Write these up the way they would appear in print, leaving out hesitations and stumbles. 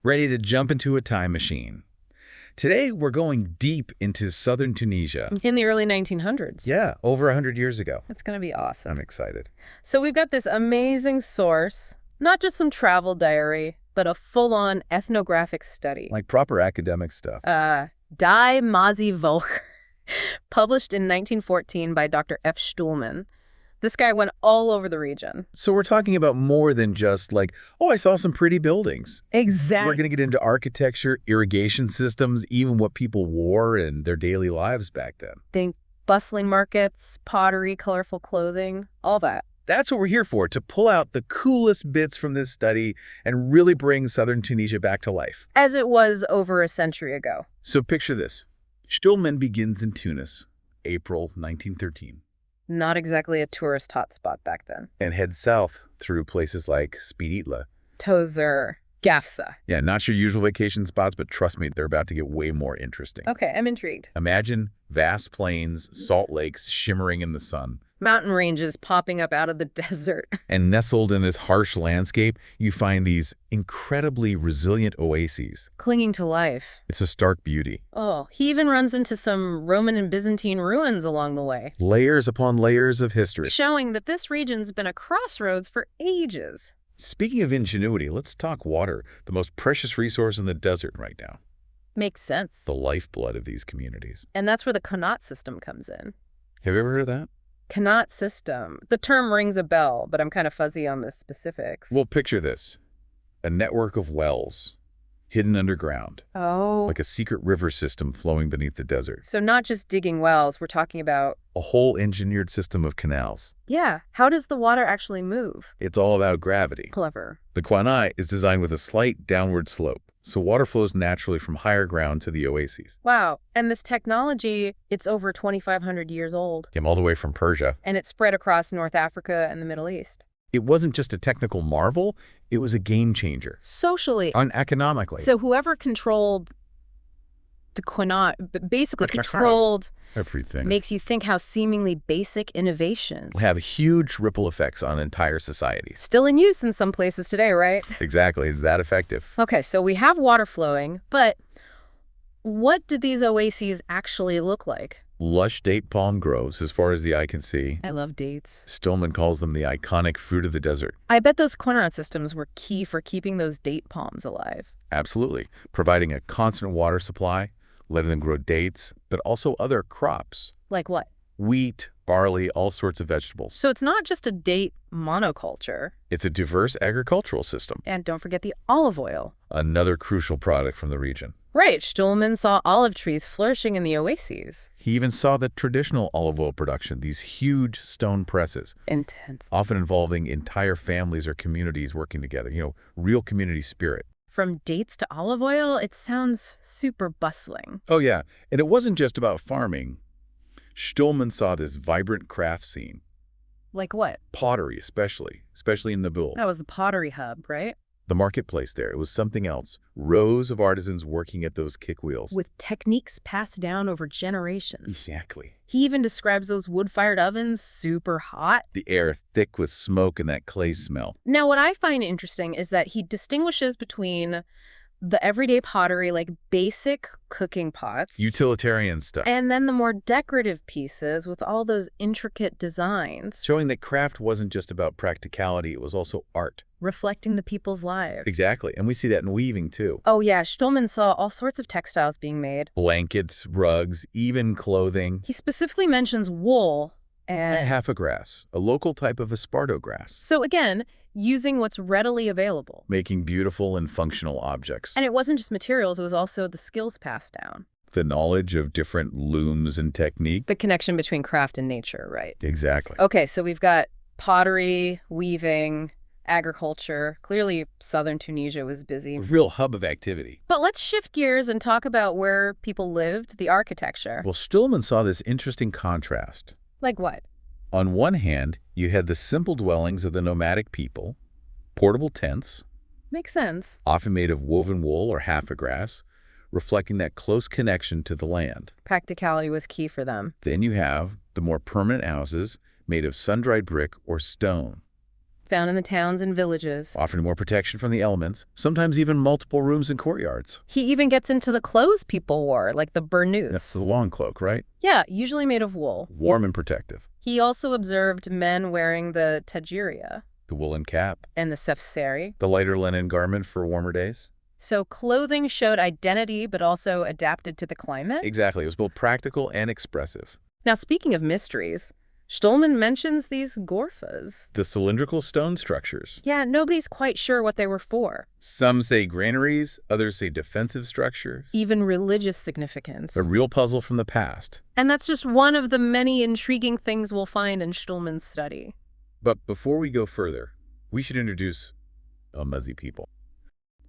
ready to jump into a time machine. Today, we're going deep into southern Tunisia. In the early 1900s. Yeah, over 100 years ago. It's going to be awesome. I'm excited. So we've got this amazing source, not just some travel diary, but a full-on ethnographic study. Like proper academic stuff. Mazigh Volk, published in 1914 by Dr. F. Stuhlmann. This guy went all over the region. So we're talking about more than just like, oh, I saw some pretty buildings. Exactly. We're going to get into architecture, irrigation systems, even what people wore in their daily lives back then. Think bustling markets, pottery, colorful clothing, all that. That's what we're here for, to pull out the coolest bits from this study and really bring southern Tunisia back to life. As it was over a century ago. So picture this. Stuhlmann begins in Tunis, April 1913. Not exactly a tourist hotspot back then. And heads south through places like Spiditla. Tozer, Gafsa. Yeah, not your usual vacation spots, but trust me, they're about to get way more interesting. Okay, I'm intrigued. Imagine vast plains, salt lakes shimmering in the sun. Mountain ranges popping up out of the desert. And nestled in this harsh landscape, you find these incredibly resilient oases. Clinging to life. It's a stark beauty. Oh, he even runs into some Roman and Byzantine ruins along the way. Layers upon layers of history. Showing that this region's been a crossroads for ages. Speaking of ingenuity, let's talk water, the most precious resource in the desert right now. Makes sense. The lifeblood of these communities. And that's where the qanat system comes in. Have you ever heard of that? Qanat system. The term rings a bell, but I'm kind of fuzzy on the specifics. Well, picture this. A network of wells, hidden underground. Oh. Like a secret river system flowing beneath the desert. So not just digging wells, we're talking about... A whole engineered system of canals. Yeah. How does the water actually move? It's all about gravity. Clever. The qanat is designed with a slight downward slope, so water flows naturally from higher ground to the oases. Wow. And this technology, it's over 2,500 years old. Came all the way from Persia. And it's spread across North Africa and the Middle East. It wasn't just a technical marvel, it was a game changer. Socially. And economically. So whoever controlled the qanat, basically controlled everything, makes you think how seemingly basic innovations have huge ripple effects on entire societies. Still in use in some places today, right? Exactly. It's that effective. Okay, so we have water flowing, but what do these oases actually look like? Lush date palm groves as far as the eye can see. I love dates. Stuhlmann calls them the iconic fruit of the desert. I bet those qanat systems were key for keeping those date palms alive. Absolutely. Providing a constant water supply, letting them grow dates, but also other crops. Like what? Wheat, barley, all sorts of vegetables. So it's not just a date monoculture. It's a diverse agricultural system. And don't forget the olive oil. Another crucial product from the region. Right. Stuhlmann saw olive trees flourishing in the oases. He even saw the traditional olive oil production, these huge stone presses. Intense. Often involving entire families or communities working together. You know, real community spirit. From dates to olive oil, it sounds super bustling. Oh, yeah. And it wasn't just about farming. Stuhlmann saw this vibrant craft scene. Like what? Pottery, especially in Nabil. That was the pottery hub, right? The marketplace there, it was something else. Rows of artisans working at those kick wheels. With techniques passed down over generations. Exactly. He even describes those wood-fired ovens super hot. The air thick with smoke and that clay smell. Now, what I find interesting is that he distinguishes between the everyday pottery, like basic cooking pots. Utilitarian stuff. And then the more decorative pieces with all those intricate designs. Showing that craft wasn't just about practicality, it was also art. Reflecting the people's lives. Exactly. And we see that in weaving, too. Oh, yeah. Stuhlmann saw all sorts of textiles being made. Blankets, rugs, even clothing. He specifically mentions wool and... Half-a-grass, a local type of esparto grass. So again, using what's readily available. Making beautiful and functional objects. And it wasn't just materials, it was also the skills passed down. The knowledge of different looms and technique. The connection between craft and nature, right? Exactly. Okay, so we've got pottery, weaving, agriculture. Clearly, southern Tunisia was busy. A real hub of activity. But let's shift gears and talk about where people lived, the architecture. Well, Stuhlmann saw this interesting contrast. Like what? On one hand, you had the simple dwellings of the nomadic people, portable tents. Makes sense. Often made of woven wool or half-a-grass, reflecting that close connection to the land. Practicality was key for them. Then you have the more permanent houses made of sun-dried brick or stone. found in the towns and villages. offering more protection from the elements, sometimes even multiple rooms and courtyards. He even gets into the clothes people wore, like the burnous. That's the long cloak, right? Yeah, usually made of wool. Warm and protective. He also observed men wearing the tajiria The woolen cap. and the sefseri. The lighter linen garment for warmer days. So clothing showed identity, but also adapted to the climate. Exactly. It was both practical and expressive. Now, speaking of mysteries, Stuhlmann mentions these gorfas. The cylindrical stone structures. Yeah, nobody's quite sure what they were for. Some say granaries, others say defensive structures. Even religious significance. A real puzzle from the past. And that's just one of the many intriguing things we'll find in Stuhlmann's study. But before we go further, we should introduce Amazigh people.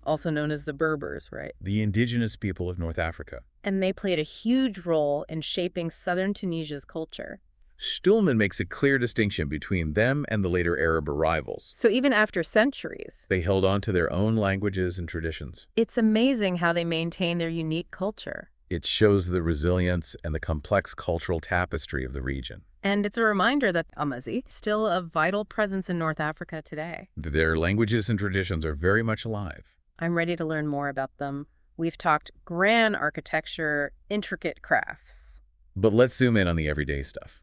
Also known as the Berbers, right? The indigenous people of North Africa. And they played a huge role in shaping southern Tunisia's culture. Stuhlmann makes a clear distinction between them and the later Arab arrivals. So even after centuries, They held on to their own languages and traditions. it's amazing how they maintain their unique culture. It shows the resilience and the complex cultural tapestry of the region. And it's a reminder that Amazigh is still a vital presence in North Africa today. Their languages and traditions are very much alive. I'm ready to learn more about them. We've talked grand architecture, intricate crafts, But let's zoom in on the everyday stuff.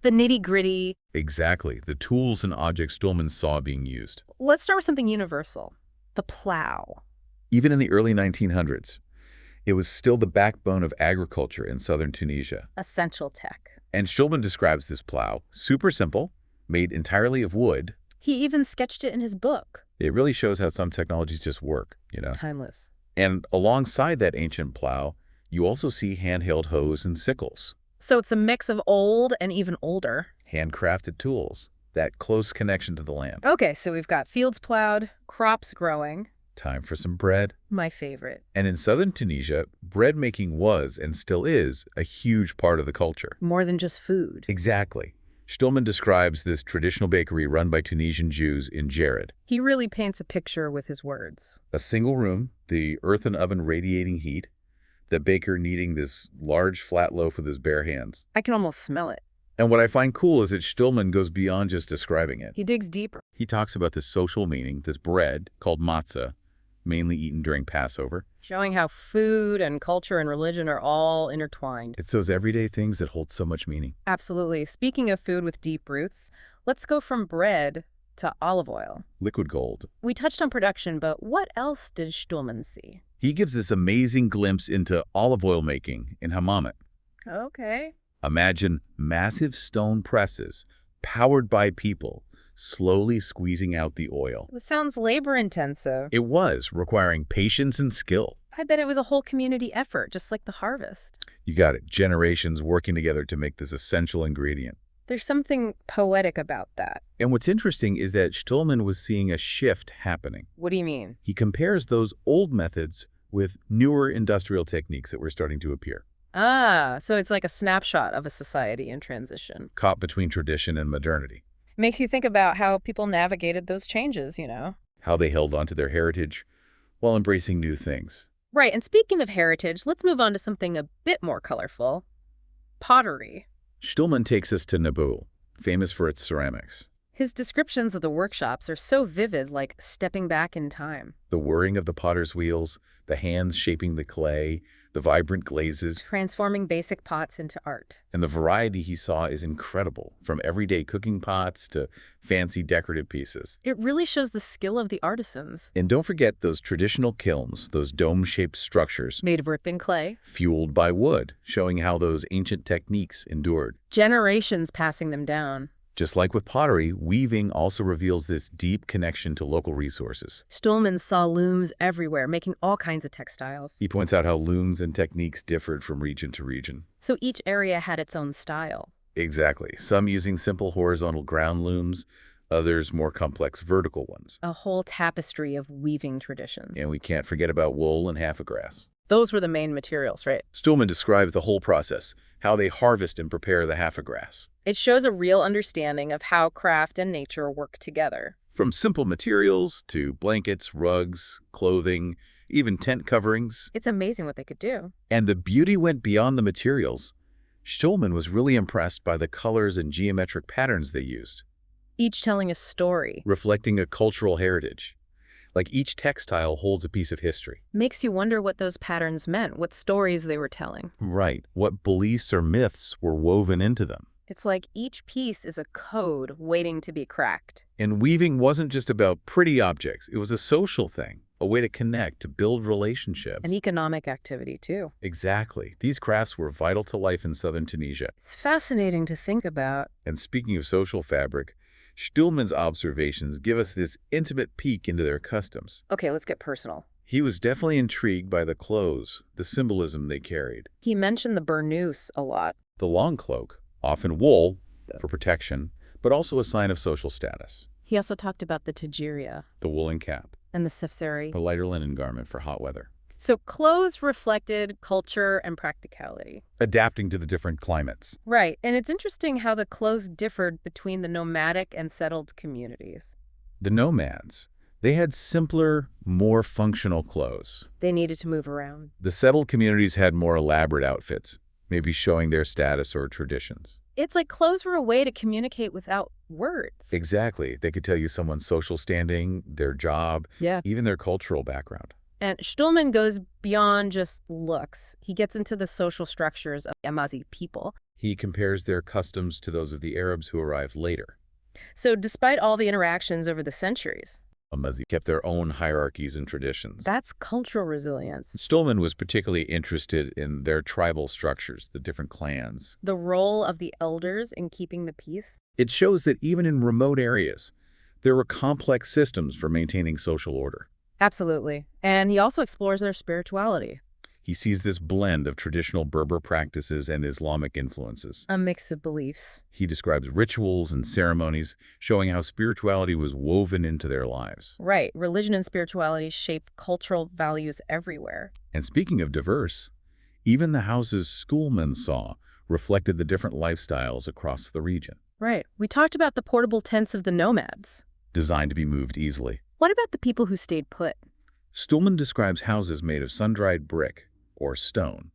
the nitty-gritty. Exactly, the tools and objects Stuhlmann saw being used. Let's start with something universal, the plow. Even in the early 1900s, it was still the backbone of agriculture in southern Tunisia. Essential tech. And Stuhlmann describes this plow, super simple, made entirely of wood. He even sketched it in his book. It really shows how some technologies just work, you know? Timeless. And alongside that ancient plow, you also see handheld hoes and sickles, So it's a mix of old and even older. handcrafted tools, that close connection to the land. Okay, so we've got fields plowed, crops growing. Time for some bread. My favorite. And in southern Tunisia, bread making was, and still is, a huge part of the culture. More than just food. Exactly. Stuhlmann describes this traditional bakery run by Tunisian Jews in Jared. He really paints a picture with his words. A single room, the earthen oven radiating heat, the baker kneading this large flat loaf with his bare hands. I can almost smell it. And what I find cool is that Stuhlmann goes beyond just describing it. He digs deeper. He talks about the social meaning, this bread called matzah, mainly eaten during Passover. Showing how food and culture and religion are all intertwined. It's those everyday things that hold so much meaning. Absolutely. Speaking of food with deep roots, let's go from bread to olive oil. Liquid gold. We touched on production, but what else did Stuhlmann see? He gives this amazing glimpse into olive oil making in Hammamet. Okay. Imagine massive stone presses, powered by people, slowly squeezing out the oil. This sounds labor-intensive. It was, requiring patience and skill. I bet it was a whole community effort, just like the harvest. You got it, generations working together to make this essential ingredient. There's something poetic about that. And what's interesting is that Stuhlmann was seeing a shift happening. What do you mean? He compares those old methods with newer industrial techniques that were starting to appear, Ah, so it's like a snapshot of a society in transition. caught between tradition and modernity. Makes you think about how people navigated those changes, you know? How they held on to their heritage while embracing new things. Right, and speaking of heritage, let's move on to something a bit more colorful. Pottery. Stuhlmann takes us to Naboul, famous for its ceramics. His descriptions of the workshops are so vivid, like stepping back in time. The whirring of the potter's wheels, the hands shaping the clay, the vibrant glazes, Transforming basic pots into art. and the variety he saw is incredible, from everyday cooking pots to fancy decorative pieces. It really shows the skill of the artisans. And don't forget those traditional kilns, those dome-shaped structures, Made of ripping clay. fueled by wood, showing how those ancient techniques endured. Generations passing them down. Just like with pottery, weaving also reveals this deep connection to local resources. Stuhlmann saw looms everywhere, making all kinds of textiles. He points out how looms and techniques differed from region to region. So each area had its own style. Exactly. Some using simple horizontal ground looms, others more complex vertical ones. A whole tapestry of weaving traditions. And we can't forget about wool and half-a-grass. Those were the main materials, right? Stuhlmann describes the whole process, how they harvest and prepare the half-a-grass. It shows a real understanding of how craft and nature work together. From simple materials to blankets, rugs, clothing, even tent coverings. It's amazing what they could do. And the beauty went beyond the materials. Stuhlmann was really impressed by the colors and geometric patterns they used. Each telling a story. reflecting a cultural heritage. Like each textile holds a piece of history. Makes you wonder what those patterns meant, what stories they were telling. Right. What beliefs or myths were woven into them. It's like each piece is a code waiting to be cracked. And weaving wasn't just about pretty objects. It was a social thing, a way to connect, to build relationships. An economic activity, too. Exactly. These crafts were vital to life in southern Tunisia. It's fascinating to think about. And speaking of social fabric, Stuhlmann's observations give us this intimate peek into their customs. Okay, let's get personal. He was definitely intrigued by the clothes, the symbolism they carried. He mentioned the burnous a lot. The long cloak, often wool for protection, but also a sign of social status. He also talked about the tajiria The woolen cap, and the sefseri. a lighter linen garment for hot weather. So clothes reflected culture and practicality. Adapting to the different climates. Right, and it's interesting how the clothes differed between the nomadic and settled communities. The nomads, they had simpler, more functional clothes. They needed to move around. The settled communities had more elaborate outfits, maybe showing their status or traditions. It's like clothes were a way to communicate without words. Exactly. They could tell you someone's social standing, their job, Yeah. even their cultural background. And Stuhlmann goes beyond just looks. He gets into the social structures of Amazigh people. He compares their customs to those of the Arabs who arrived later. So despite all the interactions over the centuries, Amazigh kept their own hierarchies and traditions. that's cultural resilience. Stuhlmann was particularly interested in their tribal structures, the different clans. The role of the elders in keeping the peace. It shows that even in remote areas, there were complex systems for maintaining social order. Absolutely. And he also explores their spirituality. He sees this blend of traditional Berber practices and Islamic influences. A mix of beliefs. He describes rituals and ceremonies, showing how spirituality was woven into their lives. Right. Religion and spirituality shape cultural values everywhere. And speaking of diverse, even the houses Stuhlmann saw reflected the different lifestyles across the region, Right. We talked about the portable tents of the nomads. designed to be moved easily. What about the people who stayed put? Stuhlmann describes houses made of sun-dried brick or stone,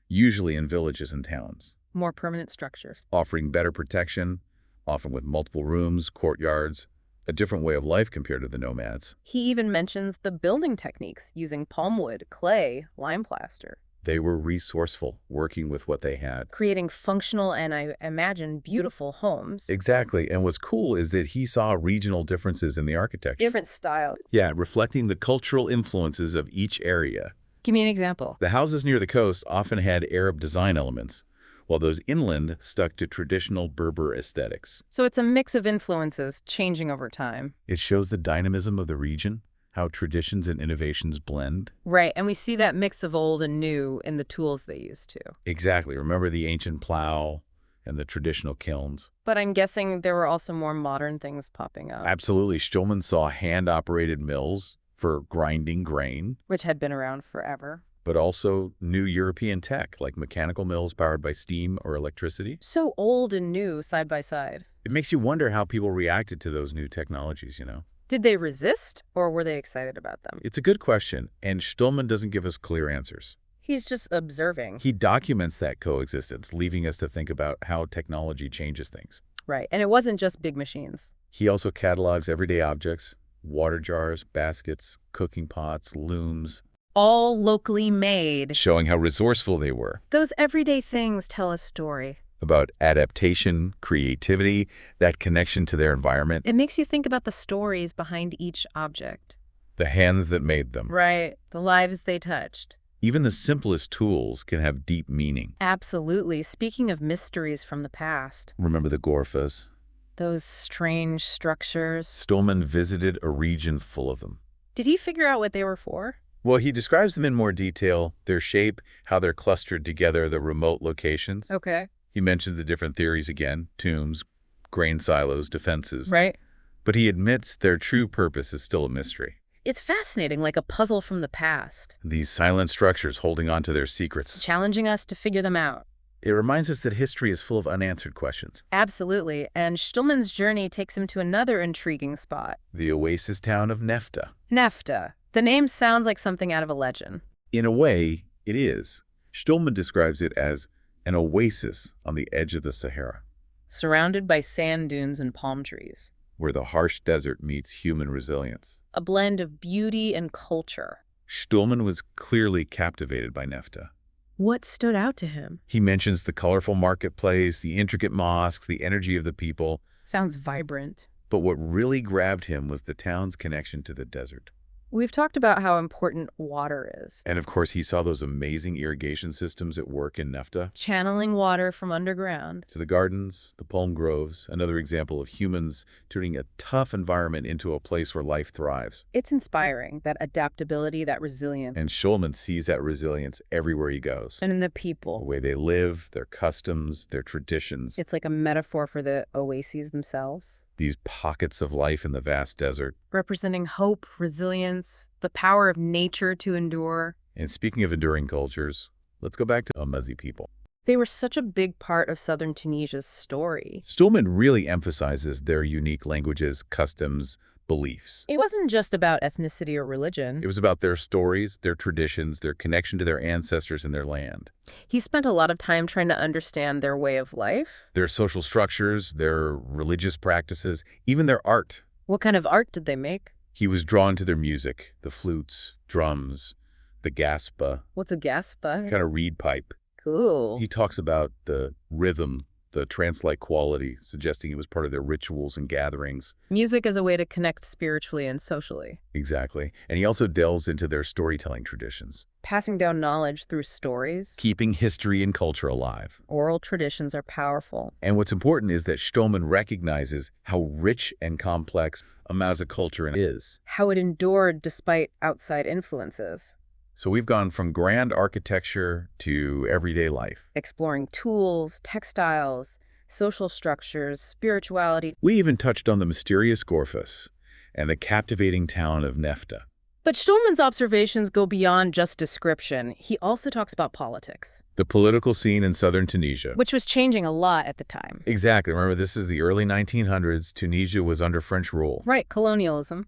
usually in villages and towns, More permanent structures. offering better protection, often with multiple rooms, courtyards, a different way of life compared to the nomads. He even mentions the building techniques using palm wood, clay, lime plaster, They were resourceful, working with what they had. creating functional and, I imagine, beautiful homes. Exactly, and what's cool is that he saw regional differences in the architecture. Different style. Yeah, reflecting the cultural influences of each area. Give me an example. The houses near the coast often had Arab design elements, while those inland stuck to traditional Berber aesthetics. So it's a mix of influences changing over time. It shows the dynamism of the region, how traditions and innovations blend. Right, and we see that mix of old and new in the tools they use too. Exactly. Remember the ancient plow and the traditional kilns? But I'm guessing there were also more modern things popping up, Absolutely. Stuhlmann saw hand-operated mills for grinding grain, which had been around forever. but also new European tech, like mechanical mills powered by steam or electricity. So old and new side by side. It makes you wonder how people reacted to those new technologies, you know? Did they resist, or were they excited about them? It's a good question, and Stuhlmann doesn't give us clear answers. He's just observing. He documents that coexistence, leaving us to think about how technology changes things. Right, and it wasn't just big machines. He also catalogs everyday objects, water jars, baskets, cooking pots, looms, All locally made. showing how resourceful they were. Those everyday things tell a story. About adaptation, creativity, that connection to their environment, It makes you think about the stories behind each object. the hands that made them. Right, the lives they touched. Even the simplest tools can have deep meaning. Absolutely. Speaking of mysteries from the past, Remember the Gorfas? those strange structures. Stuhlmann visited a region full of them. Did he figure out what they were for? Well, he describes them in more detail, their shape, how they're clustered together, the remote locations. Okay. He mentions the different theories again, tombs, grain silos, defenses. Right. But he admits their true purpose is still a mystery. It's fascinating, like a puzzle from the past. These silent structures holding on to their It's secrets. challenging us to figure them out. It reminds us that history is full of unanswered questions. Absolutely. And Stuhlmann's journey takes him to another intriguing spot. The oasis town of Nefta. Nefta. The name sounds like something out of a legend. In a way, it is. Stuhlmann describes it as an oasis on the edge of the Sahara. Surrounded by sand dunes and palm trees. where the harsh desert meets human resilience. A blend of beauty and culture. Stuhlmann was clearly captivated by Nefta. What stood out to him? He mentions the colorful marketplace, the intricate mosques, the energy of the people. Sounds vibrant. But what really grabbed him was the town's connection to the desert. We've talked about how important water is. And of course, he saw those amazing irrigation systems at work in Nefta. Channeling water from underground. To the gardens, the palm groves, another example of humans turning a tough environment into a place where life thrives. It's inspiring, that adaptability, that resilience. And Stuhlmann sees that resilience everywhere he goes. And in the The people. way they live, their customs, their traditions. It's like a metaphor for the oases themselves. These pockets of life in the vast desert. Representing hope, resilience, the power of nature to endure. And speaking of enduring cultures, let's go back to Amazigh people. They were such a big part of southern Tunisia's story. Stuhlmann really emphasizes their unique languages, customs, beliefs. It wasn't just about ethnicity or religion. It was about their stories, their traditions, their connection to their ancestors and their land. He spent a lot of time trying to understand their way of life. Their social structures, their religious practices, even their art. What kind of art did they make? He was drawn to their music, the flutes, drums, the gaspa, What's a gaspa? kind of reed pipe. Cool. He talks about the rhythm, the trance-like quality, suggesting it was part of their rituals and gatherings. Music as a way to connect spiritually and socially. Exactly. And he also delves into their storytelling traditions, Passing down knowledge through stories. keeping history and culture alive. Oral traditions are powerful. And what's important is that Stuhlmann recognizes how rich and complex Amazigh culture is. How it endured despite outside influences. So we've gone from grand architecture to everyday life. Exploring tools, textiles, social structures, spirituality. We even touched on the mysterious Gorfus and the captivating town of Nefta. But Stuhlmann's observations go beyond just description. He also talks about politics, The political scene in southern Tunisia. which was changing a lot at the time. Exactly. Remember, this is the early 1900s. Tunisia was under French rule. Right, colonialism.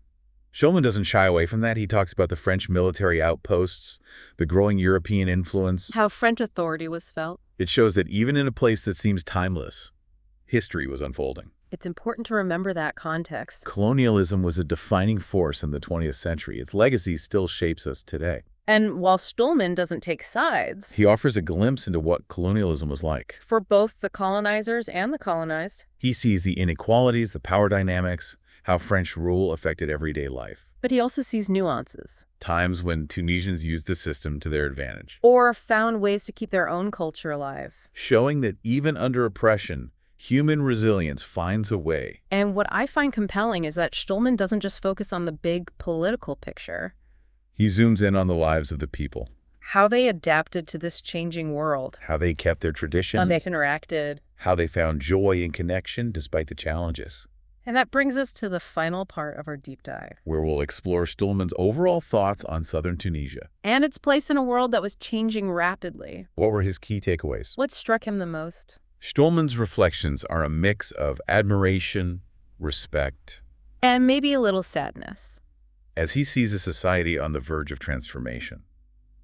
Stuhlmann doesn't shy away from that. He talks about the French military outposts, the growing European influence. How French authority was felt. It shows that even in a place that seems timeless, history was unfolding. It's important to remember that context. Colonialism was a defining force in the 20th century. Its legacy still shapes us today. And while Stuhlmann doesn't take sides, He offers a glimpse into what colonialism was like. for both the colonizers and the colonized, He sees the inequalities, the power dynamics, how French rule affected everyday life. but he also sees nuances. Times when Tunisians used the system to their advantage. Or found ways to keep their own culture alive. Showing that even under oppression, human resilience finds a way. And what I find compelling is that Stuhlmann doesn't just focus on the big political picture. He zooms in on the lives of the people, How they adapted to this changing world. how they kept their How traditions, they interacted. how they found joy and connection despite the challenges. And that brings us to the final part of our deep dive. Where we'll explore Stuhlmann's overall thoughts on southern Tunisia. And its place in a world that was changing rapidly. What were his key takeaways? What struck him the most? Stuhlmann's reflections are a mix of admiration, respect, And maybe a little sadness. as he sees a society on the verge of transformation.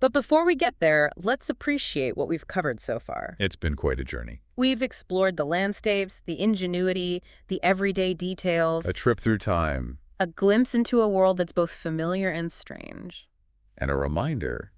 But before we get there, let's appreciate what we've covered so far. It's been quite a journey. We've explored the landscapes, the ingenuity, the everyday details, A trip through time, a glimpse into a world that's both familiar and strange. and a reminder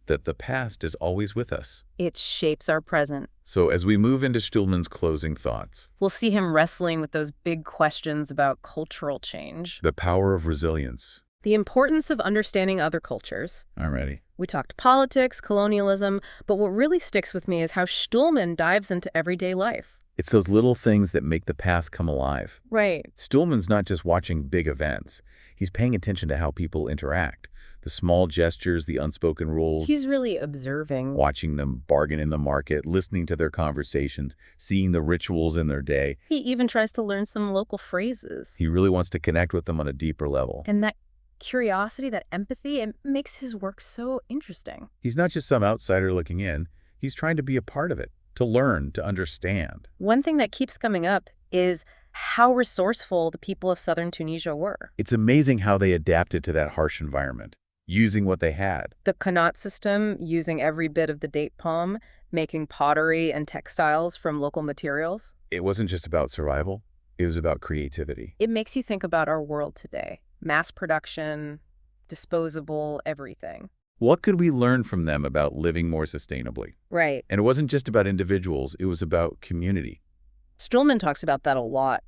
that the past is always with us. It shapes our present. So as we move into Stuhlmann's closing thoughts, We'll see him wrestling with those big questions about cultural change, the power of resilience. the importance of understanding other cultures. I'm ready. We talked politics, colonialism, but what really sticks with me is how Stuhlmann dives into everyday life. It's those little things that make the past come alive. Right. Stuhlmann's not just watching big events. He's paying attention to how people interact. The small gestures, the unspoken rules. He's really observing. Watching them bargain in the market, listening to their conversations, seeing the rituals in their day. He even tries to learn some local phrases. He really wants to connect with them on a deeper level. And that curiosity, that empathy, it makes his work so interesting. He's not just some outsider looking in. He's trying to be a part of it, to learn, to understand. One thing that keeps coming up is how resourceful the people of southern Tunisia were. It's amazing how they adapted to that harsh environment, using what they had. The qanat system, using every bit of the date palm, making pottery and textiles from local materials. It wasn't just about survival. It was about creativity. It makes you think about our world today. Mass production, disposable, everything. What could we learn from them about living more sustainably? Right. And it wasn't just about individuals, it was about community. Stuhlmann talks about that a lot.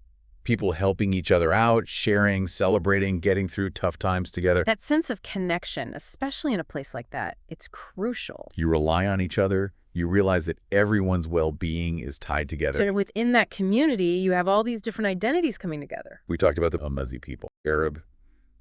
People helping each other out, sharing, celebrating, getting through tough times together. That sense of connection, especially in a place like that, it's crucial. You rely on each other. You realize that everyone's well-being is tied together. So within that community, you have all these different identities coming together. We talked about the Amazigh people, Arab,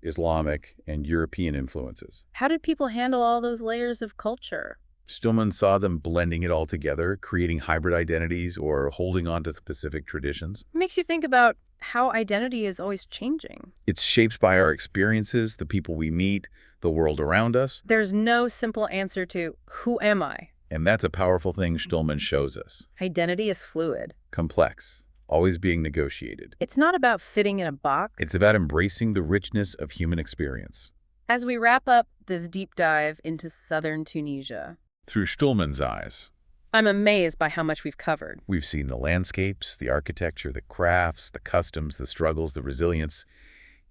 Islamic, and European influences. How did people handle all those layers of culture? Stuhlmann saw them blending it all together, creating hybrid identities or holding on to specific traditions. It makes you think about how identity is always changing. It's shaped by our experiences, the people we meet, the world around us. There's no simple answer to, who am I? And that's a powerful thing Stuhlmann shows us. Identity is fluid. Complex, always being negotiated. It's not about fitting in a box. It's about embracing the richness of human experience. As we wrap up this deep dive into southern Tunisia, Through Stuhlmann's eyes, I'm amazed by how much we've covered. we've seen the landscapes, the architecture, the crafts, the customs, the struggles, the resilience,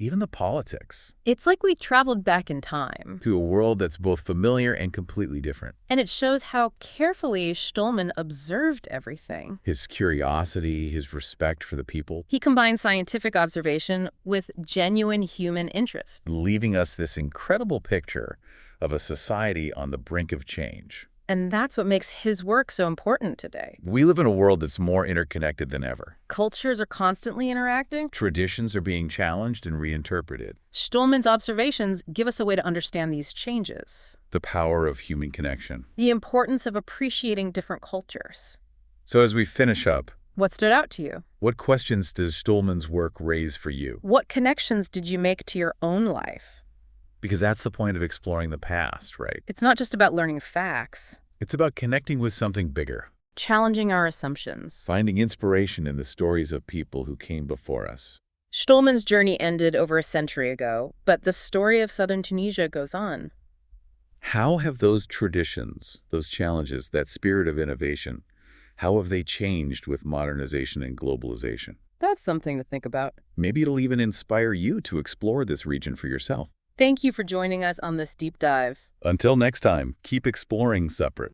even the politics, It's like we traveled back in time. to a world that's both familiar and completely different. And it shows how carefully Stuhlmann observed everything. His curiosity, his respect for the people, He combined scientific observation with genuine human interest. leaving us this incredible picture of a society on the brink of change. And that's what makes his work so important today. We live in a world that's more interconnected than ever. Cultures are constantly interacting. Traditions are being challenged and reinterpreted. Stuhlmann's observations give us a way to understand these changes. The power of human connection. The importance of appreciating different cultures. So as we finish up, What stood out to you? what questions does Stuhlmann's work raise for you? What connections did you make to your own life? Because that's the point of exploring the past, right? It's not just about learning facts, It's about connecting with something bigger, challenging our assumptions. finding inspiration in the stories of people who came before us. Stuhlmann's journey ended over a century ago, but the story of southern Tunisia goes on. How have those traditions, those challenges, that spirit of innovation, how have they changed with modernization and globalization? That's something to think about. Maybe it'll even inspire you to explore this region for yourself. Thank you for joining us on this deep dive. Until next time, keep exploring separate.